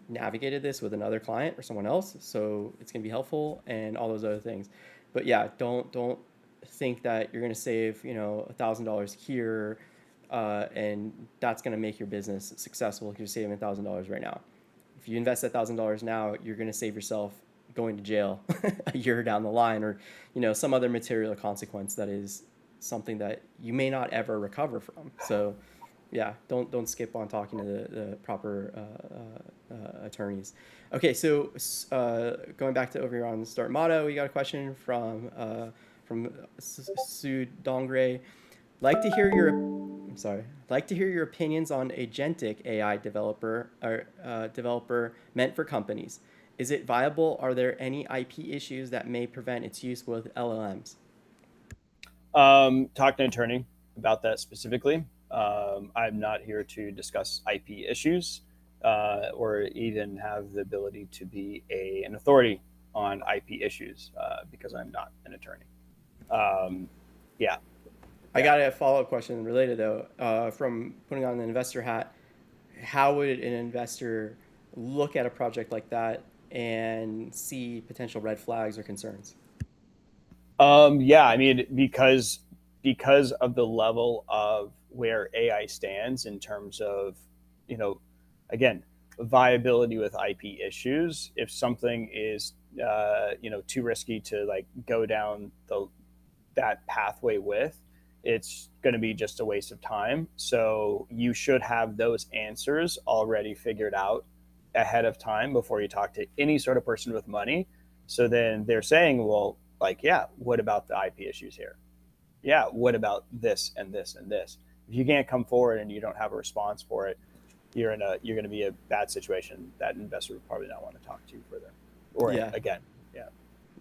navigated this with another client or someone else, so it's going to be helpful and all those other things. But yeah, don't think that you're going to save $1,000 here, and that's going to make your business successful if you're saving $1,000 right now. If you invest $1,000 now, you're going to save yourself going to jail a year down the line, or some other material consequence that is something that you may not ever recover from. So yeah, don't skip on talking to the proper attorneys. Okay, so going back to over here on Start Motto, we got a question from Sue Dongre. Like to hear your Like to hear your opinions on agentic AI developer meant for companies. Is it viable? Are there any IP issues that may prevent its use with LLMs? Talk to an attorney about that specifically. I'm not here to discuss IP issues or even have the ability to be an authority on IP issues because I'm not an attorney. Um, yeah. I got a follow up question related though. From putting on the investor hat, how would an investor look at a project like that and see potential red flags or concerns? Yeah, I mean, because of the level of where AI stands in terms of, you know, again, viability with IP issues. If something is, too risky to like go down that pathway with, it's going to be just a waste of time. So you should have those answers already figured out ahead of time before you talk to any sort of person with money. So then they're saying, well, like, yeah, what about the IP issues here? Yeah, what about this and this and this? If you can't come forward and you don't have a response for it, you're going to be a bad situation. That investor would probably not want to talk to you further. Or Yeah, again, yeah,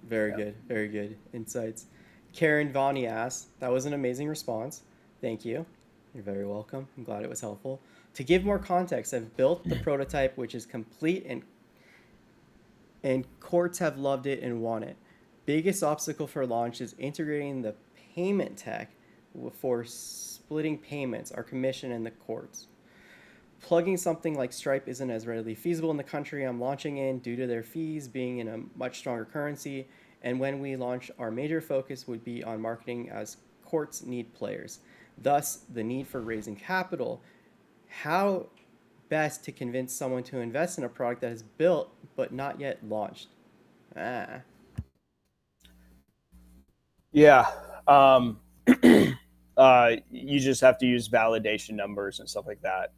very yeah. good. Very good insights. Karen Vonnie asks, that was an amazing response. Thank you. You're very welcome. I'm glad it was helpful. To give more context, I've built the prototype, which is complete, and courts have loved it and want it. Biggest obstacle for launch is integrating the payment tech for splitting payments, our commission, and the courts. Plugging something like Stripe isn't as readily feasible in the country I'm launching in due to their fees being in a much stronger currency. And when we launch, our major focus would be on marketing as courts need players. Thus, the need for raising capital. How best to convince someone to invest in a product that is built but not yet launched? Ah, Yeah. Um, you just have to use validation numbers and stuff like that.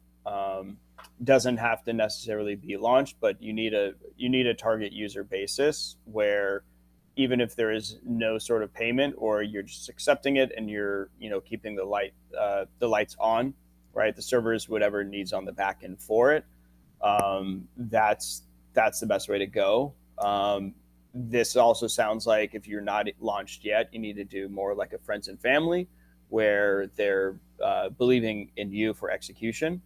Doesn't have to necessarily be launched, but you need a target user basis where even if there is no sort of payment or you're just accepting it and you're keeping the lights on, right? The servers, whatever it needs on the back end for it. That's the best way to go. This also sounds like if you're not launched yet, you need to do more like a friends and family, where they're believing in you for execution,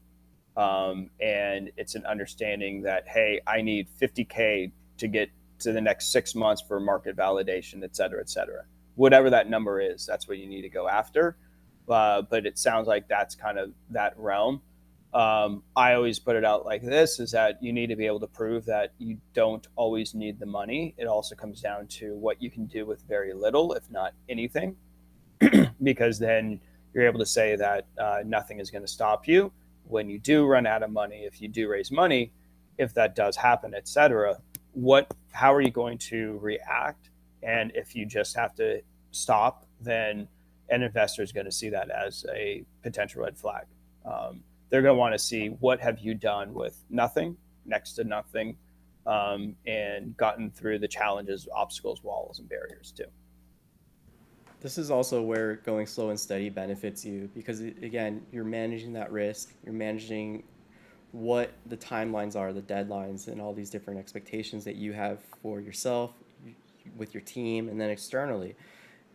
and it's an understanding that, hey, I need 50K to get to the next 6 months for market validation, et cetera, et cetera. Whatever that number is, that's what you need to go after. But it sounds like that's kind of that realm. I always put it out like this: is that you need to be able to prove that you don't always need the money. It also comes down to what you can do with very little, if not anything, because then you're able to say that nothing is going to stop you when you do run out of money. If you do raise money, if that does happen, etc., how are you going to react? And if you just have to stop, then an investor is going to see that as a potential red flag. They're going to want to see, what have you done with nothing, next to nothing, and gotten through the challenges, obstacles, walls, and barriers too. this is also where going slow and steady benefits you because, again, you're managing that risk, you're managing what the timelines are, the deadlines, and all these different expectations that you have for yourself, with your team, and then externally.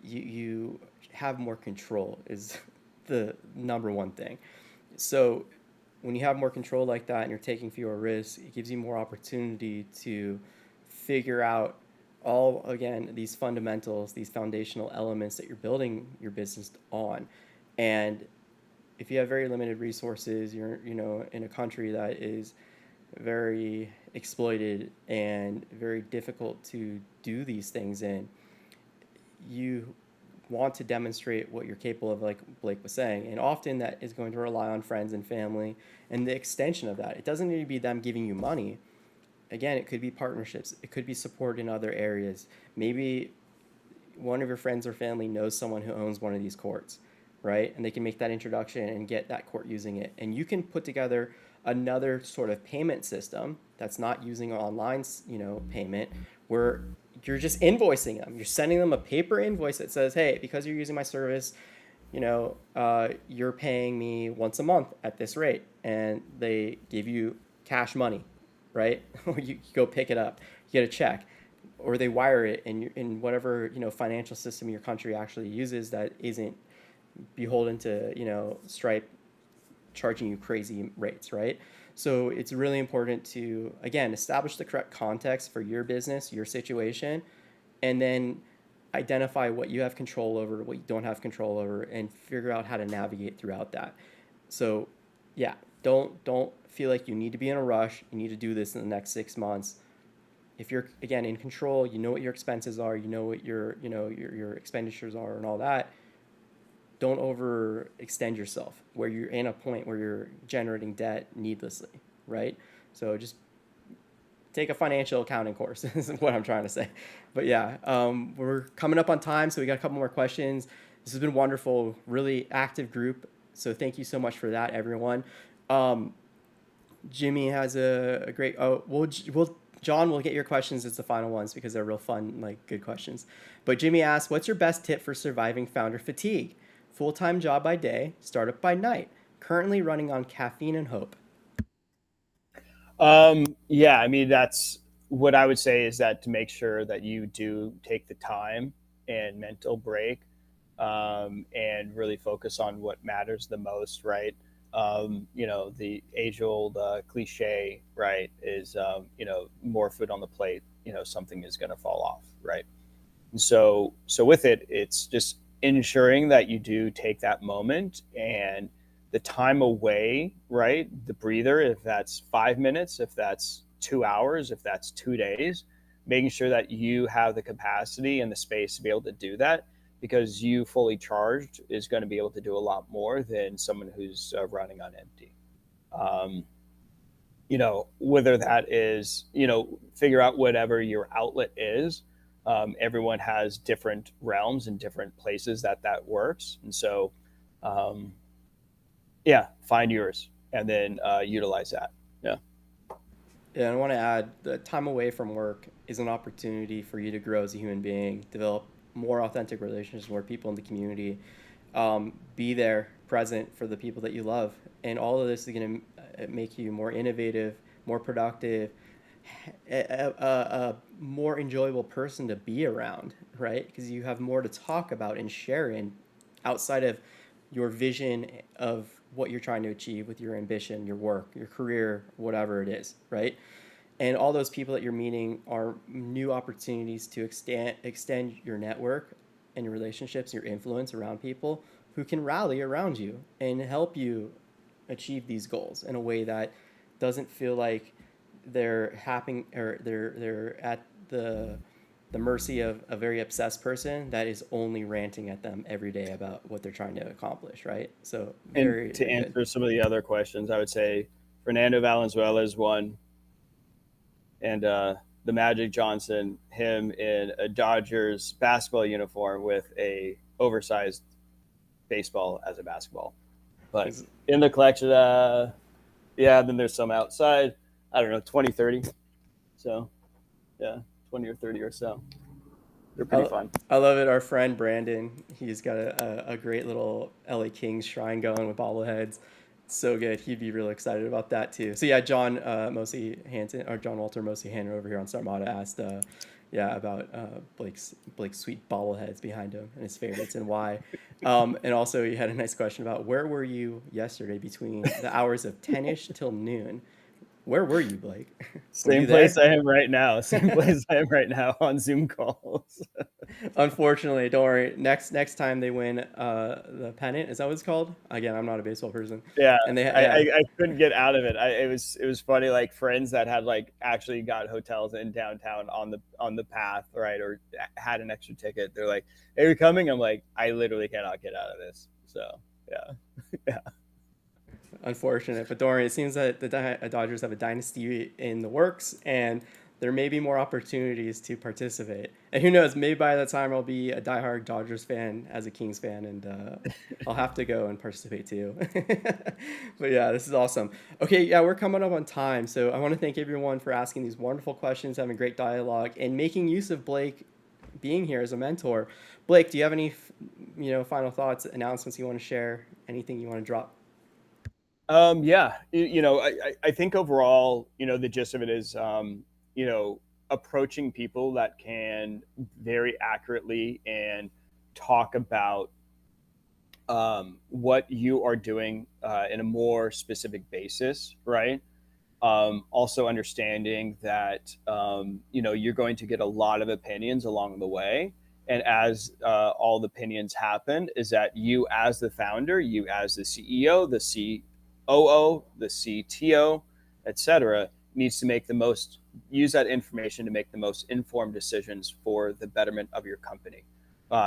You have more control, is the number one thing. So when you have more control like that and you're taking fewer risks, it gives you more opportunity to figure out all, again, these fundamentals, these foundational elements that you're building your business on. And if you have very limited resources, you're in a country that is very exploited and very difficult to do these things in, you want to demonstrate what you're capable of, like Blake was saying. And often that is going to rely on friends and family and the extension of that. It doesn't need to be them giving you money. Again, it could be partnerships, it could be support in other areas. Maybe one of your friends or family knows someone who owns one of these courts, right? And they can make that introduction and get that court using it. And you can put together another sort of payment system that's not using online, payment, where you're just invoicing them. You're sending them a paper invoice that says, "Hey, because you're using my service, you're paying me once a month at this rate," and they give you cash money, right? You go pick it up, you get a check, or they wire it in whatever financial system your country actually uses that isn't beholden to Stripe charging you crazy rates, right? So it's really important to, again, establish the correct context for your business, your situation, and then identify what you have control over, what you don't have control over, and figure out how to navigate throughout that. So, yeah, don't feel like you need to be in a rush. You need to do this in the next 6 months. if you're again in control, you know what your expenses are, you know what your expenditures are and all that. Don't overextend yourself where you're in a point where you're generating debt needlessly, right? So just take a financial accounting course is what I'm trying to say. But yeah, we're coming up on time, so we got a couple more questions. This has been wonderful, really active group. So thank you so much for that, everyone. Um, Jimmy has a great. Oh, we'll John will get your questions as the final ones because they're real fun, like good questions. But Jimmy asks, "What's your best tip for surviving founder fatigue? Full time job by day, startup by night. Currently running on caffeine and hope." Yeah, I mean, that's what I would say is that to make sure that you do take the time and mental break, and really focus on what matters the most, right? The age old cliche, right, is, more food on the plate, something is going to fall off, right? And so with it, it's just ensuring that you do take that moment and the time away, right? The breather, if that's 5 minutes, if that's 2 hours, if that's 2 days, making sure that you have the capacity and the space to be able to do that because you fully charged is going to be able to do a lot more than someone who's running on empty. Um, whether that is, figure out whatever your outlet is. Everyone has different realms and different places that works. And so, um, yeah, find yours and then utilize that. Yeah. Yeah, and I want to add the time away from work is an opportunity for you to grow as a human being, develop more authentic relationships with more people in the community, be there, present for the people that you love. And all of this is going to make you more innovative, more productive, a more enjoyable person to be around, right? Because you have more to talk about and share in outside of your vision of what you're trying to achieve with your ambition, your work, your career, whatever it is, right? And all those people that you're meeting are new opportunities to extend your network and your relationships, your influence around people who can rally around you and help you achieve these goals in a way that doesn't feel like they're happening or they're at the mercy of a very obsessed person that is only ranting at them every day about what they're trying to accomplish, right? So And very, to very good. answer some of the other questions, I would say Fernando Valenzuela is one, and the Magic Johnson, him in a Dodgers basketball uniform with a oversized baseball as a basketball. But in the collection, yeah, then there's some outside. I don't know, 20, 30. So, yeah, 20 or 30 or so. They're pretty I, fun. I love it. Our friend Brandon, he's got a great little LA Kings shrine going with bobbleheads. So good. He'd be really excited about that too. So yeah, John Mosley Hanson or John Walter Mosley Hannon over here on Sarmata asked, yeah, about Blake's sweet bobbleheads behind him and his favorites and why. And also, he had a nice question about where were you yesterday between the hours of 10ish till noon. Where were you, Blake? Were you Same place there? I am right now. Same place I am right now on Zoom calls. Unfortunately, don't worry. Next time they win the pennant, is that what it's called? Again, I'm not a baseball person, Yeah, and they I, I, yeah. I couldn't get out of it. It was funny. Like friends that had like actually got hotels in downtown on the path, right, or had an extra ticket. They're like, "Hey, you coming?" I'm like, "I literally cannot get out of this." So yeah, yeah. Unfortunate, but don't worry. It seems that the Dodgers have a dynasty in the works, and there may be more opportunities to participate. And who knows? Maybe by the time I'll be a diehard Dodgers fan as a Kings fan, and I'll have to go and participate too. But yeah, this is awesome. Okay, yeah, we're coming up on time, so I want to thank everyone for asking these wonderful questions, having great dialogue, and making use of Blake being here as a mentor. Blake, do you have any final thoughts, announcements you want to share? Anything you want to drop? Yeah, I think overall, the gist of it is, approaching people that can very accurately and talk about what you are doing in a more specific basis, right? Also understanding that you're going to get a lot of opinions along the way, and as all the opinions happen, is that you as the founder, you as the CEO, the COO, the CTO, etc., needs to make the most use that information to make the most informed decisions for the betterment of your company.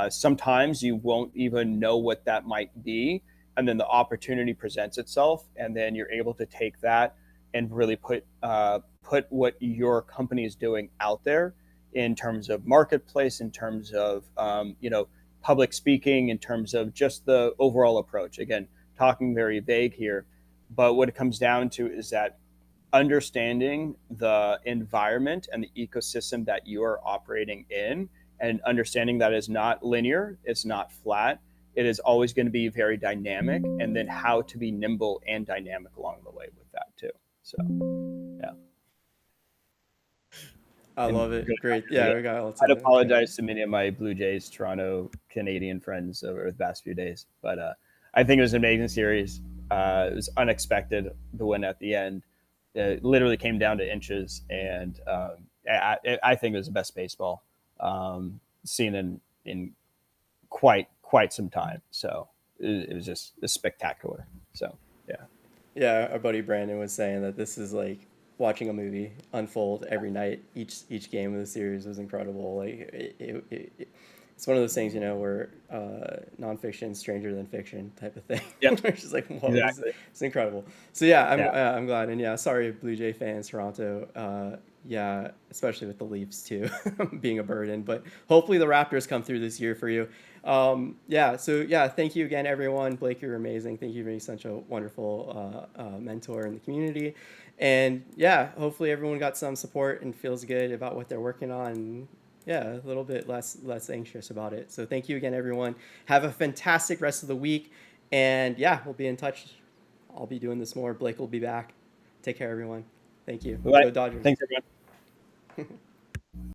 Sometimes you won't even know what that might be, and then the opportunity presents itself, and then you're able to take that and really put what your company is doing out there in terms of marketplace, in terms of public speaking, in terms of just the overall approach. Again, talking very vague here, but what it comes down to is that understanding the environment and the ecosystem that you are operating in, and understanding that is not linear, it's not flat, it is always going to be very dynamic, and then how to be nimble and dynamic along the way with that too. So yeah. I And love it. good Great. again, Yeah, we got lots I'd of good apologize ones. to many of my Blue Jays Toronto Canadian friends over the past few days, but I think it was an amazing series. It was unexpected, the win at the end. It literally came down to inches, and I think it was the best baseball seen in quite some time. So it was just spectacular. So yeah. Yeah, our buddy Brandon was saying that this is like watching a movie unfold every night. Each game of the series was incredible. Like it's one of those things, where nonfiction stranger than fiction type of thing. Yep. It's just like, whoa, Exactly. it's incredible. So yeah, Yeah. I'm glad, and yeah, sorry Blue Jay fans, Toronto. Yeah, especially with the Leafs too being a burden, but hopefully the Raptors come through this year for you. Yeah, so yeah, thank you again, everyone. Blake, you're amazing. Thank you for being such a wonderful mentor in the community. And yeah, hopefully everyone got some support and feels good about what they're working on. And yeah, a little bit less anxious about it. So thank you again, everyone. Have a fantastic rest of the week. And yeah, we'll be in touch. I'll be doing this more. Blake will be back. Take care, everyone. Thank you. Bye. Go Dodgers. Thanks, everyone.